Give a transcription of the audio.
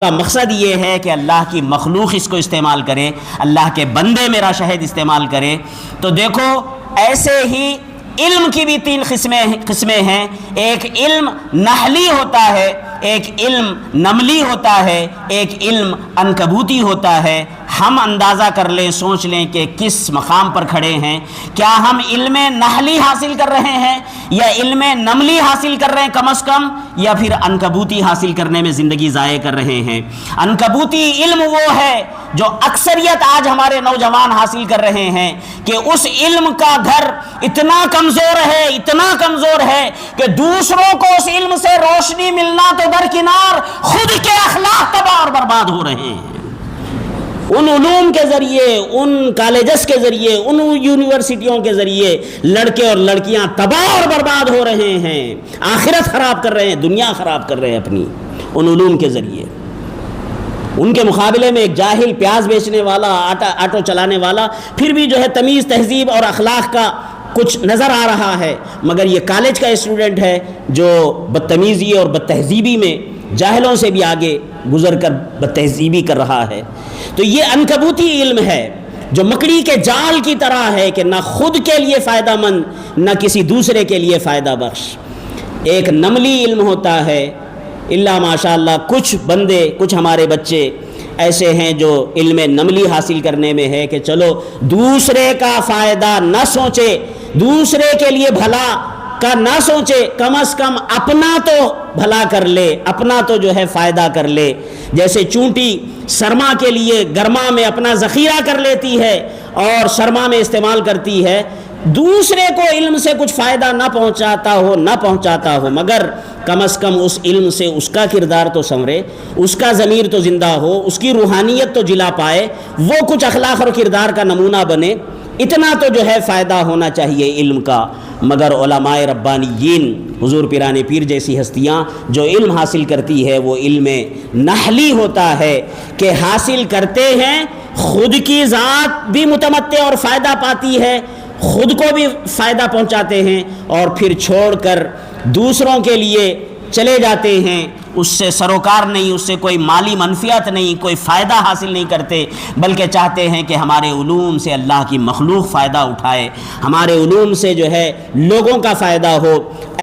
کا مقصد یہ ہے کہ اللہ کی مخلوق اس کو استعمال کرے، اللہ کے بندے میرا شہد استعمال کرے۔ تو دیکھو ایسے ہی علم کی بھی تین قسمیں ہیں، ایک علم نحلی ہوتا ہے، ایک علم نملی ہوتا ہے، ایک علم عنکبوتی ہوتا ہے۔ ہم اندازہ کر لیں، سوچ لیں کہ کس مقام پر کھڑے ہیں، کیا ہم علم نحلی حاصل کر رہے ہیں یا علم نملی حاصل کر رہے ہیں کم از کم، یا پھر عنکبوتی حاصل کرنے میں زندگی ضائع کر رہے ہیں۔ عنکبوتی علم وہ ہے جو اکثریت آج ہمارے نوجوان حاصل کر رہے ہیں کہ اس علم کا گھر اتنا کمزور ہے کہ دوسروں کو اس علم سے روشنی ملنا تو درکنار، خود کے اخلاق تباہ اور برباد ہو رہے ہیں۔ ان علوم کے ذریعے، ان کالجز کے ذریعے، ان یونیورسٹیوں کے ذریعے لڑکے اور لڑکیاں تباہ اور برباد ہو رہے ہیں، آخرت خراب کر رہے ہیں، دنیا خراب کر رہے ہیں اپنی ان علوم کے ذریعے۔ ان کے مقابلے میں ایک جاہل پیاز بیچنے والا، آٹو چلانے والا، پھر بھی جو ہے تمیز، تہذیب اور اخلاق کا کچھ نظر آ رہا ہے، مگر یہ کالج کا اسٹوڈنٹ ہے جو بدتمیزی اور بدتہذیبی میں جاہلوں سے بھی آگے گزر کر بدتہذیبی کر رہا ہے۔ تو یہ عنکبوتی علم ہے جو مکڑی کے جال کی طرح ہے کہ نہ خود کے لیے فائدہ مند نہ کسی دوسرے کے لیے فائدہ بخش۔ ایک نملی علم ہوتا ہے، اللہ ماشاء اللہ کچھ بندے، کچھ ہمارے بچے ایسے ہیں جو علم نملی حاصل کرنے میں ہے کہ چلو دوسرے کا فائدہ نہ سوچے، دوسرے کے لیے بھلا کا نہ سوچے، کم از کم اپنا تو بھلا کر لے، اپنا تو جو ہے فائدہ کر لے۔ جیسے چونٹی سرما کے لیے گرما میں اپنا ذخیرہ کر لیتی ہے اور سرما میں استعمال کرتی ہے، دوسرے کو علم سے کچھ فائدہ نہ پہنچاتا ہو مگر کم از کم اس علم سے اس کا کردار تو سنورے، اس کا ضمیر تو زندہ ہو، اس کی روحانیت تو جلا پائے، وہ کچھ اخلاق اور کردار کا نمونہ بنے، اتنا تو جو ہے فائدہ ہونا چاہیے علم کا۔ مگر علماء ربانیین، حضور پیران پیر جیسی ہستیاں جو علم حاصل کرتی ہے وہ علم نحلی ہوتا ہے کہ حاصل کرتے ہیں، خود کی ذات بھی متمتع اور فائدہ پاتی ہے، خود کو بھی فائدہ پہنچاتے ہیں اور پھر چھوڑ کر دوسروں کے لیے چلے جاتے ہیں، اس سے سروکار نہیں، اس سے کوئی مالی منفعت نہیں، کوئی فائدہ حاصل نہیں کرتے، بلکہ چاہتے ہیں کہ ہمارے علوم سے اللہ کی مخلوق فائدہ اٹھائے، ہمارے علوم سے جو ہے لوگوں کا فائدہ ہو۔